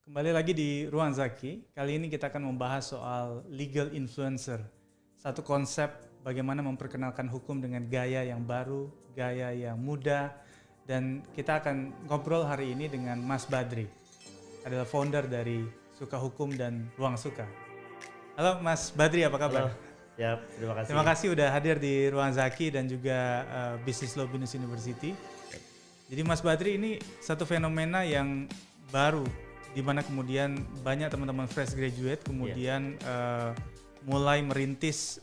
Kembali lagi di Ruang Zaki. Kali ini kita akan membahas soal legal influencer. Satu konsep bagaimana memperkenalkan hukum dengan gaya yang baru, gaya yang muda. Dan kita akan ngobrol hari ini dengan Mas Badri. Adalah founder dari Suka Hukum dan Ruang Suka. Halo Mas Badri, apa kabar? Halo, siap, terima kasih. Terima kasih udah hadir di Ruang Zaki dan juga Business Law Binus University. Jadi Mas Badri ini satu fenomena yang baru, di mana kemudian banyak teman-teman fresh graduate kemudian mulai merintis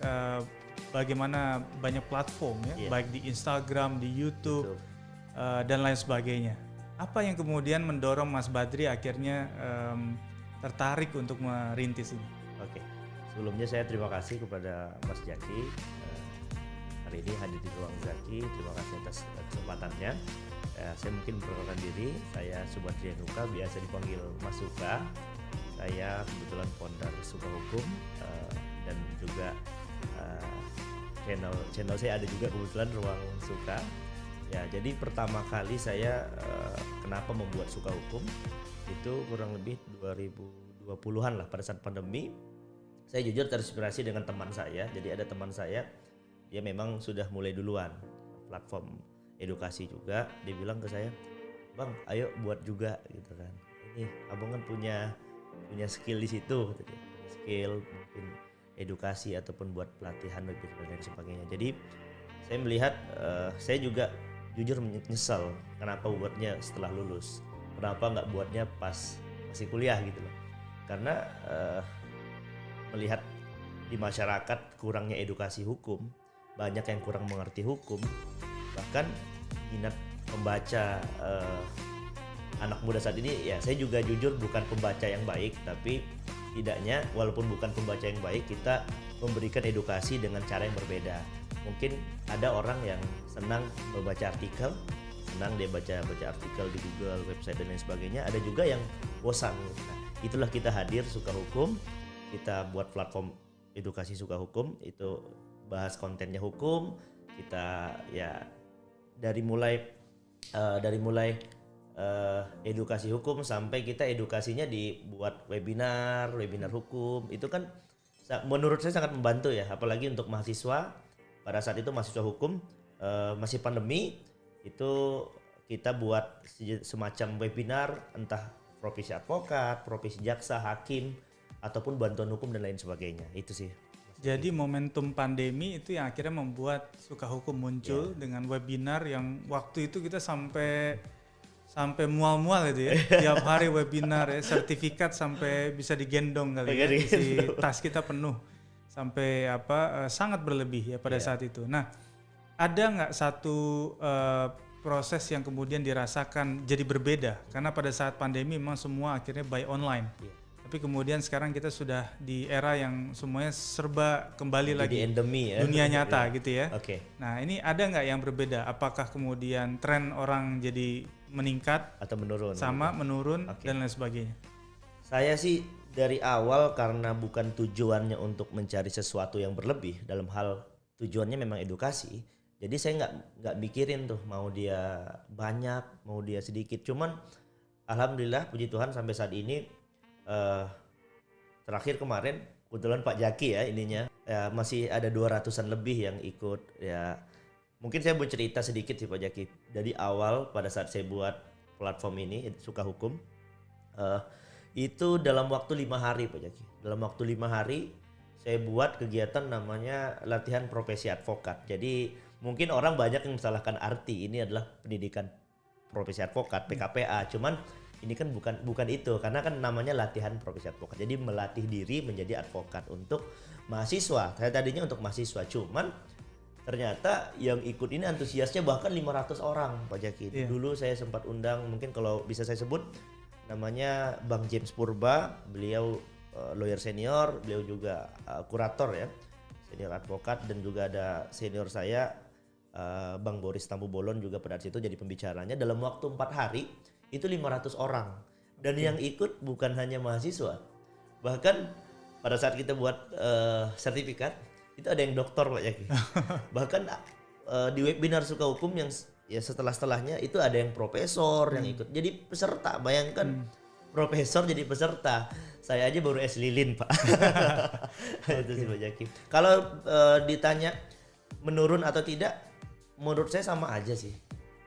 bagaimana banyak platform ya, baik di Instagram, di YouTube, dan lain sebagainya. Apa yang kemudian mendorong Mas Badri akhirnya tertarik untuk merintis ini? Oke, sebelumnya saya terima kasih kepada Mas Jaki hari ini hadir di Ruang Zaki. Terima kasih atas kesempatannya. Saya mungkin memperkenalkan diri, saya Subadri Anuka, biasa dipanggil Mas Suka. Saya kebetulan founder Suka Hukum dan juga channel saya ada juga kebetulan Ruang Suka. Ya, jadi pertama kali saya kenapa membuat Suka Hukum itu kurang lebih 2020-an lah, pada saat pandemi. Saya jujur terinspirasi dengan teman saya. Jadi ada teman saya, dia memang sudah mulai duluan platform edukasi juga. Dia bilang ke saya, "Bang, ayo buat juga," gitu kan. "Ini abang kan punya skill di situ," gitu dia. Skill mungkin edukasi ataupun buat pelatihan dan sebagainya. Jadi saya melihat, saya juga jujur menyesal kenapa buatnya setelah lulus. Kenapa nggak buatnya pas masih kuliah gitu loh. Karena melihat di masyarakat kurangnya edukasi hukum, banyak yang kurang mengerti hukum, bahkan minat membaca anak muda saat ini, ya saya juga jujur bukan pembaca yang baik, tapi tidaknya walaupun bukan pembaca yang baik, kita memberikan edukasi dengan cara yang berbeda. Mungkin ada orang yang senang membaca artikel, senang dia baca artikel di Google, website dan lain sebagainya. Ada juga yang bosan. Nah, itulah kita hadir Suka Hukum. Kita buat platform edukasi Suka Hukum, itu bahas kontennya hukum. Kita ya dari mulai edukasi hukum sampai kita edukasinya dibuat webinar hukum. Itu kan menurut saya sangat membantu ya, apalagi untuk mahasiswa. Pada saat itu mahasiswa hukum masih pandemi, itu kita buat semacam webinar, entah profesi advokat, profesi jaksa, hakim, ataupun bantuan hukum dan lain sebagainya. Itu sih. Jadi momentum pandemi itu yang akhirnya membuat Suka Hukum muncul dengan webinar yang waktu itu kita sampai mual-mual itu ya. Tiap hari webinar ya, sertifikat sampai bisa digendong kali ya. Isi tas kita penuh sampai sangat berlebih ya pada saat itu. Nah, ada nggak satu proses yang kemudian dirasakan jadi berbeda? Karena pada saat pandemi memang semua akhirnya by online. Tapi kemudian sekarang kita sudah di era yang semuanya serba kembali lagi endemi ya, dunia nyata gitu ya. Nah, ini ada nggak yang berbeda? Apakah kemudian tren orang jadi meningkat atau menurun? Menurun dan lain sebagainya. Saya sih dari awal karena bukan tujuannya untuk mencari sesuatu yang berlebih, dalam hal tujuannya memang edukasi. Jadi saya nggak mikirin tuh mau dia banyak, mau dia sedikit. Cuman alhamdulillah puji Tuhan sampai saat ini terakhir kemarin kebetulan Pak Jaki ya ininya ya, masih ada 200-an lebih yang ikut ya. Mungkin saya mau cerita sedikit sih Pak Jaki. Dari awal pada saat saya buat platform ini Suka Hukum, itu dalam waktu 5 hari Pak Jaki. Dalam waktu 5 hari saya buat kegiatan namanya latihan profesi advokat. Jadi mungkin orang banyak yang menyalahkan arti ini adalah pendidikan profesi advokat, PKPA. Cuman ini kan bukan itu, karena kan namanya latihan profesi advokat. Jadi melatih diri menjadi advokat untuk mahasiswa. Saya tadinya untuk mahasiswa, cuman ternyata yang ikut ini antusiasnya bahkan 500 orang Pak Jaki. Dulu saya sempat undang, mungkin kalau bisa saya sebut namanya Bang James Purba, beliau lawyer senior, beliau juga kurator ya, senior advokat, dan juga ada senior saya Bang Boris Tambubolon juga pada situ jadi pembicaranya. Dalam waktu 4 hari itu 500 orang, dan yang ikut bukan hanya mahasiswa, bahkan pada saat kita buat sertifikat itu ada yang doktor Pak Jaki. Bahkan di webinar Suka Hukum yang ya setelahnya itu ada yang profesor yang ikut jadi peserta. Bayangkan profesor jadi peserta. Saya aja baru es lilin, Pak. Itu sih Pak Jaki. Kalau ditanya menurun atau tidak, menurut saya sama aja sih.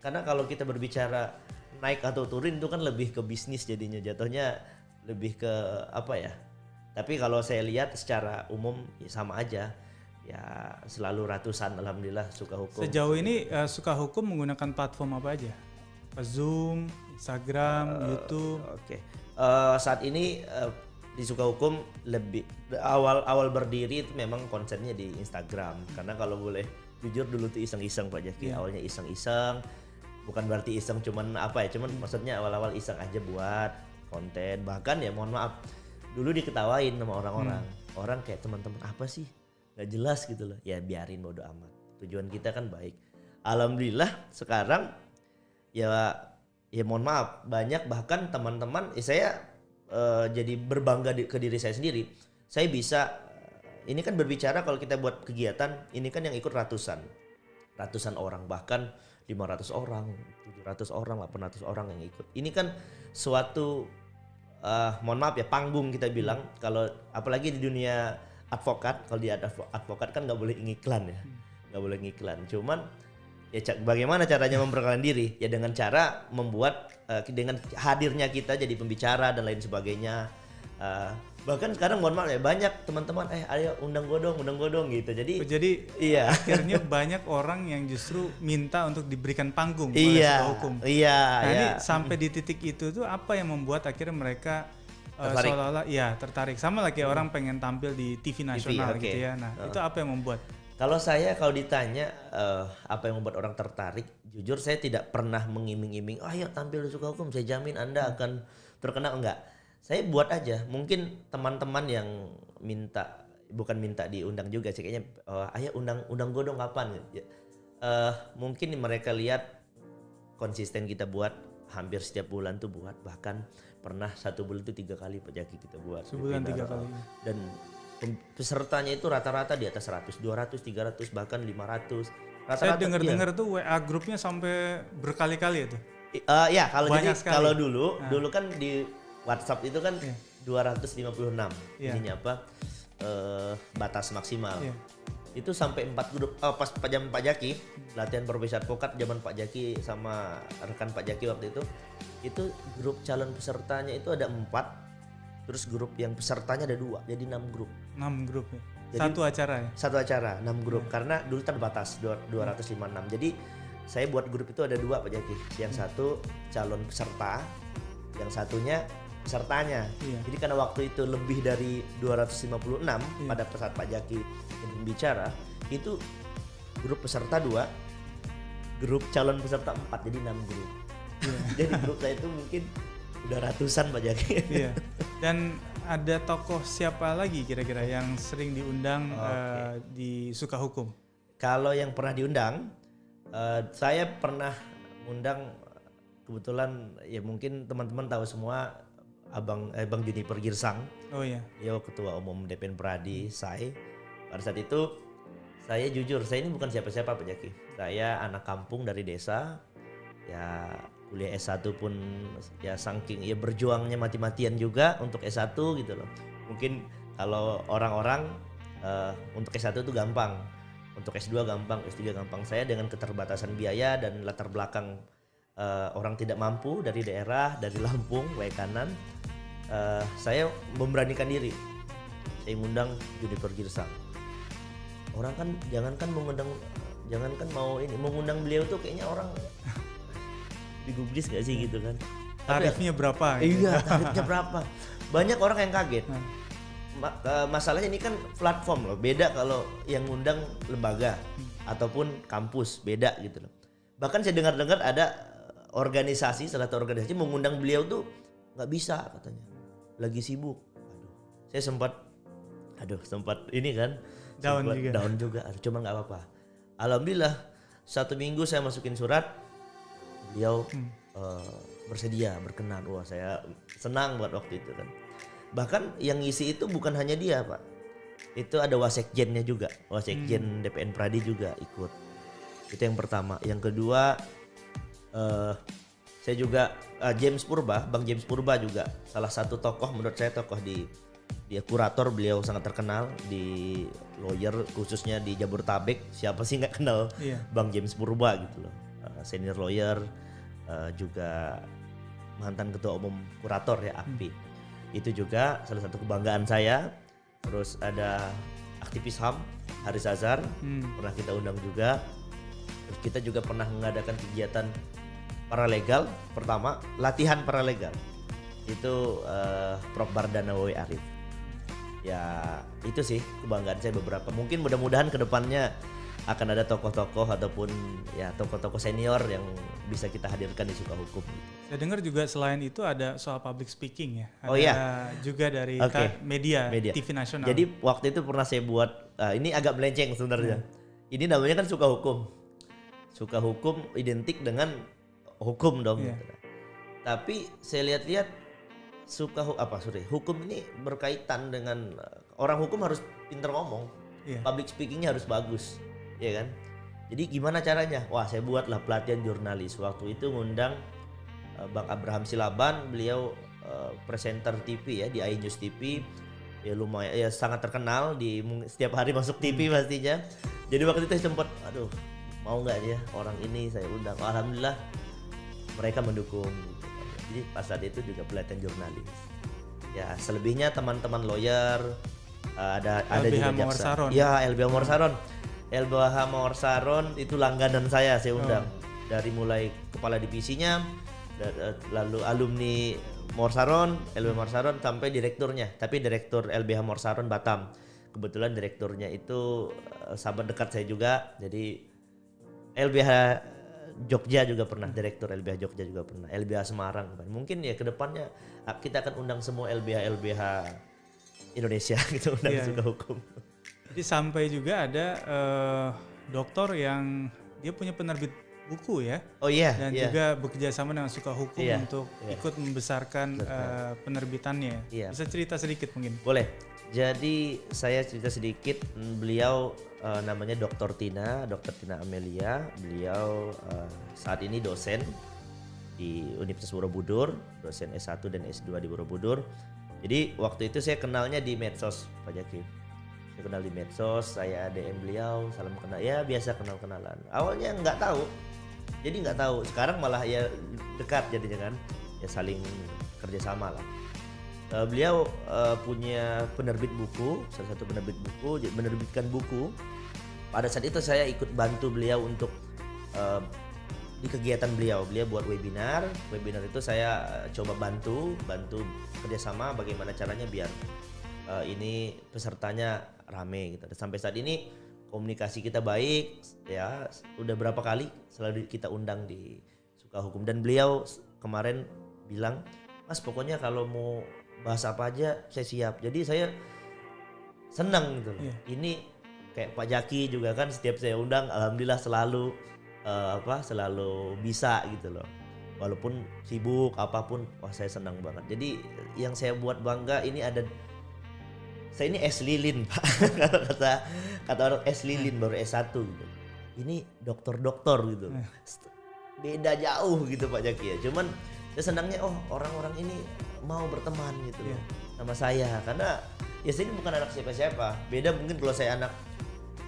Karena kalau kita berbicara naik atau turun itu kan lebih ke bisnis jadinya, jatuhnya lebih ke apa ya. Tapi kalau saya lihat secara umum ya sama aja. Ya selalu ratusan, alhamdulillah suka hukum. Sejauh ini suka hukum menggunakan platform apa aja? Zoom, Instagram, YouTube. Oke. Saat ini di suka hukum lebih awal berdiri itu memang konsennya di Instagram, karena kalau boleh jujur dulu tuh iseng-iseng Pak Jaki. Awalnya iseng-iseng, bukan berarti iseng cuman apa ya, cuman maksudnya awal-awal iseng aja buat konten. Bahkan ya mohon maaf dulu diketawain sama orang-orang. Orang kayak teman-teman apa sih, nggak jelas gitu loh. Ya biarin, bodo amat, tujuan kita kan baik. Alhamdulillah sekarang ya mohon maaf banyak bahkan teman-teman saya jadi berbangga ke diri saya sendiri. Saya bisa ini kan berbicara kalau kita buat kegiatan ini kan yang ikut ratusan orang, bahkan 500 orang, 700 orang, 800 orang yang ikut. Ini kan suatu mohon maaf ya panggung kita bilang. Kalau apalagi di dunia advokat, kalau di advokat kan nggak boleh ngiklan ya, nggak boleh ngiklan. Cuman ya bagaimana caranya memperkenalkan diri? Ya dengan cara membuat dengan hadirnya kita jadi pembicara dan lain sebagainya. Bahkan sekarang mohon maaf ya banyak teman-teman ayo undang godong gitu. Jadi iya akhirnya banyak orang yang justru minta untuk diberikan panggung oleh suka hukum. Iya. Nah ini sampai di titik itu tuh apa yang membuat akhirnya mereka seolah-olah ya tertarik sama lah kayak orang pengen tampil di TV nasional gitu ya. Nah itu apa yang membuat? Kalau ditanya apa yang membuat orang tertarik, jujur saya tidak pernah mengiming-iming, ayo tampil di suka hukum, saya jamin Anda akan terkenal, enggak. Saya buat aja, mungkin teman-teman yang bukan minta diundang juga sih, kayaknya ayo undang godong kapan gitu. Mungkin mereka lihat konsisten kita buat, hampir setiap bulan tuh buat, bahkan pernah satu bulan itu 3 kali Pak Jaki kita buat. Sebulan 3 kali. Dan pesertanya itu rata-rata di atas 100, 200, 300 bahkan 500. Rata-rata, saya dengar tuh WA grupnya sampai berkali-kali itu. Ya kalau dulu kan di WhatsApp itu kan 256. Ininya apa? Batas maksimal. Itu sampai 4 grup. Pas zaman Pak Jaki, latihan profesi advokat zaman Pak Jaki sama rekan Pak Jaki waktu itu grup calon pesertanya itu ada 4. Terus grup yang pesertanya ada 2, jadi 6 grup. 6 grup ya? Jadi, satu acara, 6 grup. Karena dulu terbatas 256. Jadi saya buat grup itu ada 2 Pak Jaki. Yang satu calon peserta, yang satunya pesertanya. Jadi karena waktu itu lebih dari 256 pada saat Pak Jaki berbicara, itu grup peserta 2, grup calon peserta 4, jadi 6 grup. Jadi grup saya itu mungkin udah ratusan Pak Jaki. Iya. Dan ada tokoh siapa lagi kira-kira yang sering diundang di suka hukum? Kalau yang pernah diundang, saya pernah undang, kebetulan ya mungkin teman-teman tahu semua Bang Juniper Girsang. Oh iya. Dia ketua umum DPN Pradi, saya. Pada saat itu saya jujur, saya ini bukan siapa-siapa Pak Jaki. Saya anak kampung dari desa. Ya kuliah S1 pun ya saking ya berjuangnya mati-matian juga untuk S1 gitu loh. Mungkin kalau orang-orang untuk S1 itu gampang, untuk S2 gampang, S3 gampang. Saya dengan keterbatasan biaya dan latar belakang orang tidak mampu dari daerah, dari Lampung, kanan, saya memberanikan diri. Saya mengundang Juniper Girsang. Orang kan jangankan mengundang beliau tuh kayaknya orang digubris gak sih gitu kan. Tarifnya berapa? Iya, tarifnya berapa? Banyak orang yang kaget. Masalahnya ini kan platform loh, beda kalau yang ngundang lembaga ataupun kampus, beda gitu loh. Bahkan saya dengar-dengar ada organisasi, salah satu organisasi mengundang beliau tuh nggak bisa katanya, lagi sibuk. Saya sempat ini kan down juga. Cuma nggak apa-apa. Alhamdulillah 1 minggu saya masukin surat. Beliau bersedia, berkenan. Wah, saya senang buat waktu itu kan. Bahkan yang ngisi itu bukan hanya dia Pak, itu ada wasekjennya juga, wasekjen DPN Pradi juga ikut. Itu yang pertama. Yang kedua, saya juga James Purba, Bang James Purba juga salah satu tokoh, menurut saya tokoh dia kurator, beliau sangat terkenal di lawyer khususnya di Jabodetabek. Siapa sih nggak kenal Bang James Purba gitu loh. Senior lawyer, juga mantan ketua umum kurator ya API. Itu juga salah satu kebanggaan saya. Terus ada aktivis HAM Haris Azhar, pernah kita undang juga. Terus kita juga pernah mengadakan kegiatan paralegal, pertama latihan paralegal itu Prof Bardana Wawi Arif. Ya itu sih kebanggaan saya beberapa. Mungkin mudah-mudahan kedepannya akan ada tokoh-tokoh ataupun ya tokoh-tokoh senior yang bisa kita hadirkan di Suka Hukum. Saya dengar juga selain itu ada soal public speaking ya. Ada oh iya. juga dari media TV nasional. Jadi waktu itu pernah saya buat, ini agak melenceng sebenarnya. Ini namanya kan Suka Hukum. Suka Hukum identik dengan hukum dong. Gitu. Tapi saya lihat-lihat hukum ini berkaitan dengan orang hukum harus pintar ngomong. Public speakingnya harus bagus. Ya kan? Jadi gimana caranya? Wah, saya buatlah pelatihan jurnalis. Waktu itu ngundang Bang Abraham Silaban, beliau presenter TV ya di iNews TV. Ya lumayan ya sangat terkenal di setiap hari masuk TV pastinya. Jadi waktu itu saya sempat mau nggak ya orang ini saya undang. Alhamdulillah mereka mendukung. Jadi pas saat itu juga pelatihan jurnalis. Ya selebihnya teman-teman lawyer, ada juga jaksa. Ya LBH Mawar Saron. LBH Mawar Saron itu langganan saya undang. Dari mulai kepala divisinya, lalu alumni Mawar Saron, LBH Mawar Saron sampai direkturnya. Tapi direktur LBH Mawar Saron Batam. Kebetulan direkturnya itu sahabat dekat saya juga. Jadi LBH Jogja juga pernah, direktur LBH Jogja juga pernah, LBH Semarang. Mungkin ya kedepannya kita akan undang semua LBH Indonesia gitu, undang Suka Hukum. Jadi sampai juga ada dokter yang dia punya penerbit buku ya. Oh iya. Dan juga bekerja sama dengan Suka Hukum untuk ikut membesarkan penerbitannya. Bisa cerita sedikit mungkin? Boleh. Jadi saya cerita sedikit, beliau namanya Dr. Tina Amelia. Beliau saat ini dosen di Universitas Borobudur, dosen S1 dan S2 di Borobudur. Jadi waktu itu saya kenalnya di medsos, Pak Jaki. Saya kenal di medsos, saya DM beliau, salam kenal, ya biasa kenal-kenalan. Awalnya nggak tahu, jadi nggak tahu. Sekarang malah ya dekat jadinya kan, ya saling kerjasama lah. Beliau punya penerbit buku, salah satu penerbit buku, menerbitkan buku. Pada saat itu saya ikut bantu beliau untuk di kegiatan beliau buat webinar itu saya coba bantu kerjasama bagaimana caranya biar ini pesertanya rame gitu. Sampai saat ini komunikasi kita baik ya, udah berapa kali selalu kita undang di Suka Hukum, dan beliau kemarin bilang, Mas pokoknya kalau mau bahas apa aja saya siap. Jadi saya senang gitu. Ini kayak Pak Jaki juga kan, setiap saya undang alhamdulillah selalu selalu bisa gitu loh. Walaupun sibuk apapun, wah saya senang banget. Jadi yang saya buat bangga ini saya ini S lilin Pak. kata orang S lilin baru S1 gitu. Ini dokter gitu. Beda jauh gitu Pak Jaki ya. Cuman saya senangnya orang-orang ini mau berteman gitu loh sama saya, karena ya saya ini bukan anak siapa-siapa. Beda mungkin kalau saya anak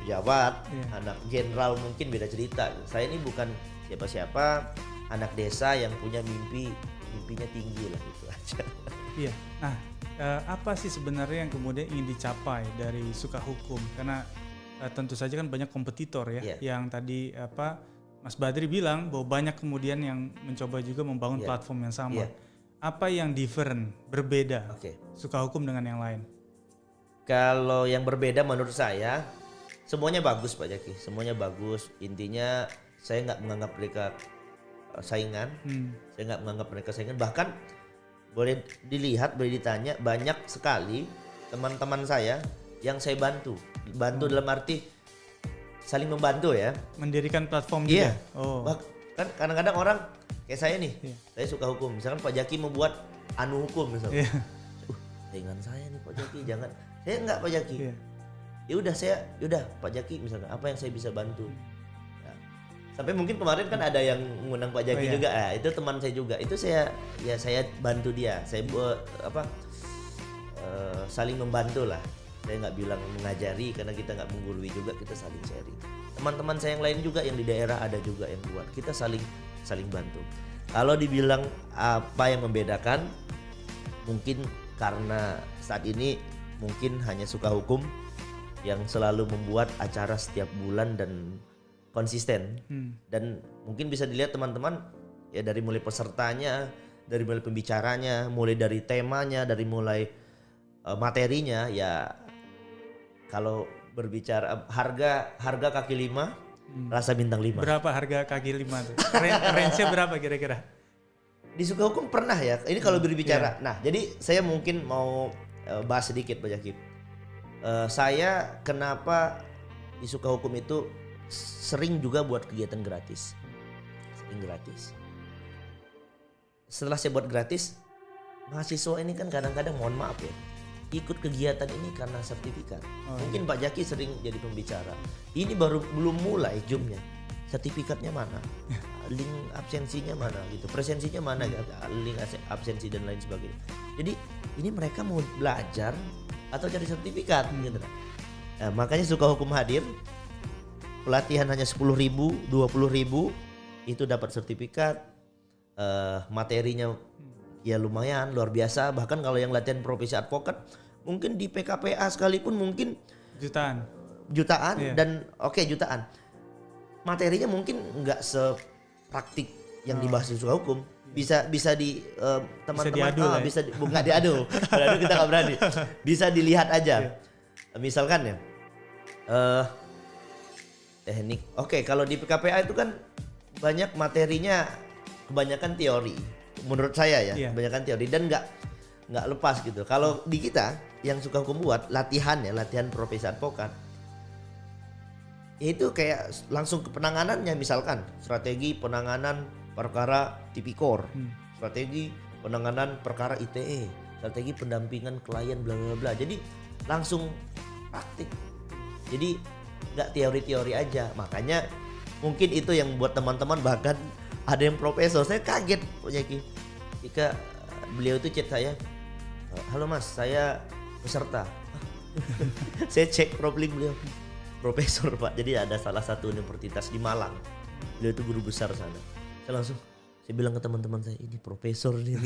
pejabat, anak jenderal mungkin beda cerita. Saya ini bukan siapa-siapa, anak desa yang punya mimpinya tinggi lah, gitu aja. Iya. Nah, apa sih sebenarnya yang kemudian ingin dicapai dari Suka Hukum? Karena tentu saja kan banyak kompetitor ya, yang tadi Mas Badri bilang bahwa banyak kemudian yang mencoba juga membangun platform yang sama. Apa yang different, berbeda Suka Hukum dengan yang lain? Kalau yang berbeda menurut saya semuanya bagus Pak Jaki, semuanya bagus. Intinya saya nggak menganggap mereka saingan, bahkan boleh dilihat, boleh ditanya, banyak sekali teman-teman saya yang saya bantu dalam arti saling membantu ya. Mendirikan platform juga. Kan kadang-kadang orang kayak saya nih, saya Suka Hukum, misalkan Pak Jaki mau buat anu hukum misalnya, saingan saya nih Pak Jaki, jangan. Saya nggak Pak Jaki. Ya udah Pak Jaki misalkan apa yang saya bisa bantu, Sampai mungkin kemarin kan ada yang mengundang Pak Jaki juga, itu teman saya juga. Itu saya bantu dia. Saya saling membantu lah. Saya nggak bilang mengajari karena kita nggak menggurui juga, kita saling sharing. Teman-teman saya yang lain juga yang di daerah ada juga yang buat. Kita saling bantu. Kalau dibilang apa yang membedakan, mungkin karena saat ini mungkin hanya Suka Hukum yang selalu membuat acara setiap bulan dan konsisten. Dan mungkin bisa dilihat teman-teman ya, dari mulai pesertanya, dari mulai pembicaranya, mulai dari temanya, dari mulai materinya ya. Kalau berbicara harga kaki 5, rasa bintang 5. Berapa harga kaki 5 tuh? Range-nya berapa kira-kira? Di Suka Hukum pernah ya. Ini kalau berbicara. Nah, jadi saya mungkin mau bahas sedikit Pak Jaki. Saya kenapa di Suka Hukum itu sering juga buat kegiatan gratis. Sering gratis. Setelah saya buat gratis, mahasiswa ini kan kadang-kadang mohon maaf ya, ikut kegiatan ini karena sertifikat. Mungkin Pak Jaki sering jadi pembicara. Ini belum mulai Zoom-nya. Sertifikatnya mana? Link absensinya mana gitu. Presensinya mana? Link absensi dan lain sebagainya. Jadi ini mereka mau belajar atau cari sertifikat gitu. Nah, makanya Suka Hukum hadir. Pelatihan hanya 10.000, 20.000 itu dapat sertifikat. Materinya ya lumayan luar biasa. Bahkan kalau yang latihan profesi advokat mungkin di PKPA sekalipun mungkin jutaan dan jutaan. Materinya mungkin nggak sepraktik yang dibahas di Suka Hukum. Bisa di teman-teman bisa nggak diadu. Kalau kita nggak berani. Bisa dilihat aja. Misalkan ya teknik. Kalau di PKPA itu kan banyak materinya kebanyakan teori. Menurut saya ya, kebanyakan teori dan nggak lepas gitu. Kalau di kita yang Suka Hukum buat latihan profesi advokat, itu kayak langsung ke penanganannya, misalkan strategi penanganan perkara tipikor, strategi penanganan perkara ITE, strategi pendampingan klien bla bla bla. Jadi langsung praktik. Jadi nggak teori-teori aja. Makanya mungkin itu yang buat teman-teman, bahkan ada yang profesor. Saya kaget Pak Jaki jika beliau itu chat saya, halo Mas, saya peserta. Saya cek profil beliau, profesor Pak. Jadi ada salah satu universitas di Malang. Beliau itu guru besar sana. Saya bilang ke teman-teman saya, ini profesor nih,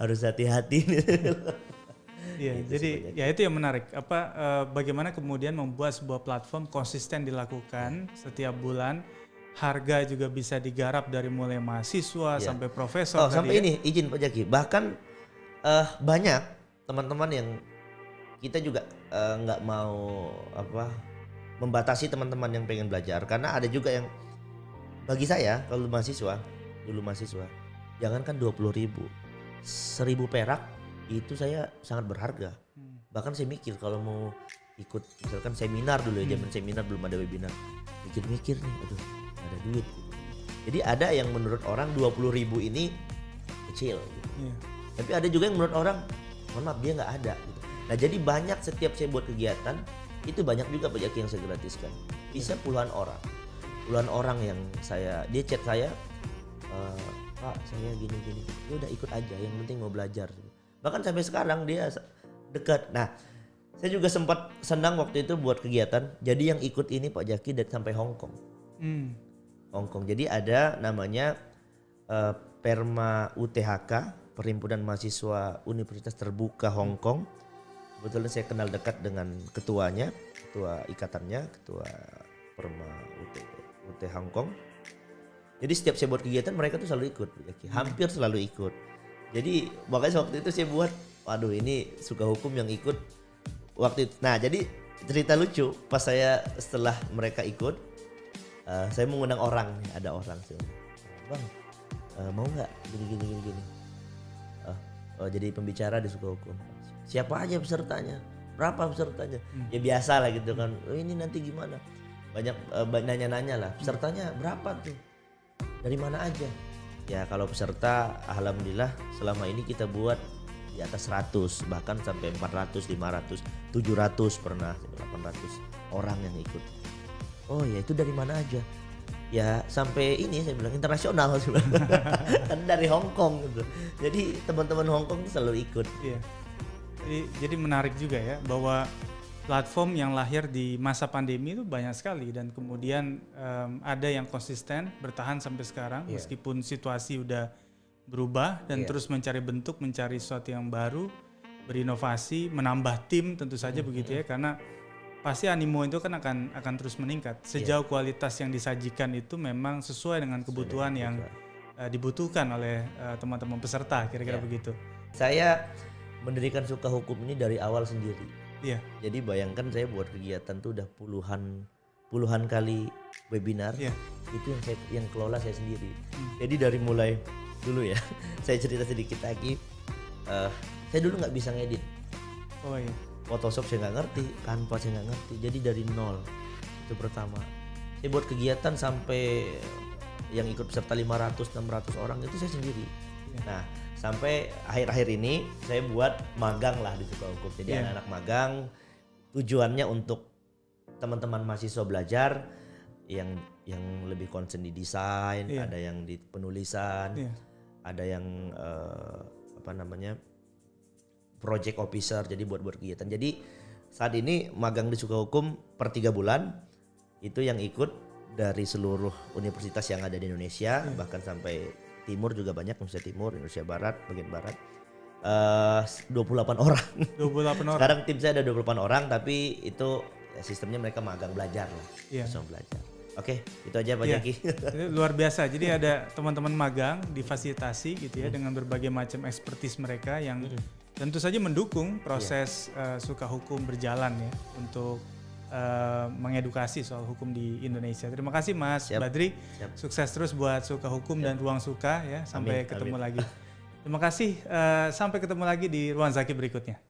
harus hati-hati. Iya, jadi ya itu yang menarik. Bagaimana kemudian membuat sebuah platform konsisten dilakukan setiap bulan. Harga juga bisa digarap dari mulai mahasiswa sampai profesor. Sampai ini izin Pak Jaki. Bahkan banyak teman-teman yang kita juga nggak mau membatasi teman-teman yang pengen belajar, karena ada juga yang bagi saya kalau dulu mahasiswa jangankan 20.000, 1.000 perak itu saya sangat berharga. Bahkan saya mikir kalau mau ikut misalkan seminar dulu ya, zaman seminar belum ada webinar, mikir-mikir nih, aduh ada duit gitu. Jadi ada yang menurut orang 20.000 ini kecil gitu. Tapi ada juga yang menurut orang mohon maaf dia nggak ada gitu. Nah jadi banyak, setiap saya buat kegiatan itu banyak juga Pak Jaki yang saya gratiskan. Bisa puluhan orang yang dia chat saya, Pak saya gini ya udah ikut aja, yang penting mau belajar. Bahkan sampai sekarang dia dekat. Nah saya juga sempat senang waktu itu buat kegiatan. Jadi yang ikut ini Pak Jaki dari sampai Hong Kong. Hongkong. Jadi ada namanya Perma UTHK, Perhimpunan Mahasiswa Universitas Terbuka Hong Kong. Kebetulan saya kenal dekat dengan ketuanya, ketua ikatannya, ketua Perma UT Hong Kong. Jadi setiap saya buat kegiatan mereka tuh selalu ikut, hampir selalu ikut. Jadi makanya waktu itu saya buat, waduh ini Suka Hukum yang ikut waktu itu. Nah jadi cerita lucu, pas saya setelah mereka ikut, saya mengundang orang, ada orang sih, Bang, mau nggak gini. Jadi pembicara di Suka Hukum. Siapa aja pesertanya? Berapa pesertanya? Ya biasa lah gitu kan. Ini nanti gimana? Banyak nanya-nanya lah. Pesertanya berapa tuh? Dari mana aja? Ya kalau peserta, alhamdulillah selama ini kita buat di atas 100, bahkan sampai 400, 500, 700 pernah, 800 orang yang ikut. Oh ya itu dari mana aja? ya sampai ini saya bilang internasional sebenarnya. Kan dari Hong Kong gitu. Jadi teman-teman Hong Kong tuh selalu ikut. Iya. Jadi menarik juga ya bahwa platform yang lahir di masa pandemi itu banyak sekali dan kemudian ada yang konsisten bertahan sampai sekarang meskipun situasi udah berubah dan terus mencari bentuk, mencari sesuatu yang baru, berinovasi, menambah tim tentu saja begitu ya, karena pasti animo itu kan akan terus meningkat sejauh kualitas yang disajikan itu memang sesuai dengan kebutuhan yang dibutuhkan oleh teman-teman peserta, kira-kira begitu. Saya mendirikan Suka Hukum ini dari awal sendiri. Iya. Jadi bayangkan saya buat kegiatan tuh udah puluhan kali webinar. Itu yang kelola saya sendiri. Jadi dari mulai dulu ya, saya cerita sedikit lagi. Saya dulu nggak bisa ngedit. Oh iya. Photoshop saya nggak ngerti, Canva saya nggak ngerti. Jadi dari nol itu pertama. Saya buat kegiatan sampai yang ikut peserta 500-600 orang itu saya sendiri. Nah sampai akhir-akhir ini saya buat magang lah di Suka Hukum. Jadi anak-anak magang tujuannya untuk teman-teman mahasiswa belajar yang lebih concern di desain, ada yang di penulisan, ada yang project officer, jadi buat kegiatan. Jadi saat ini magang di Suka Hukum per 3 bulan itu yang ikut dari seluruh universitas yang ada di Indonesia, bahkan sampai timur juga banyak, Indonesia Timur, Indonesia Barat, bagian barat. 28 orang. 28 orang. Sekarang tim saya ada 28 orang, tapi itu sistemnya mereka magang belajar lah. Bisa belajar. Oke, itu aja Pak Jaki. Luar biasa. Jadi ada teman-teman magang difasilitasi gitu ya dengan berbagai macam expertise mereka yang tentu saja mendukung proses Suka Hukum berjalan ya untuk mengedukasi soal hukum di Indonesia. Terima kasih Mas Badri. Sukses terus buat Suka Hukum dan Ruang Suka ya. Sampai ketemu lagi. Terima kasih. Sampai ketemu lagi di Ruang Zaki berikutnya.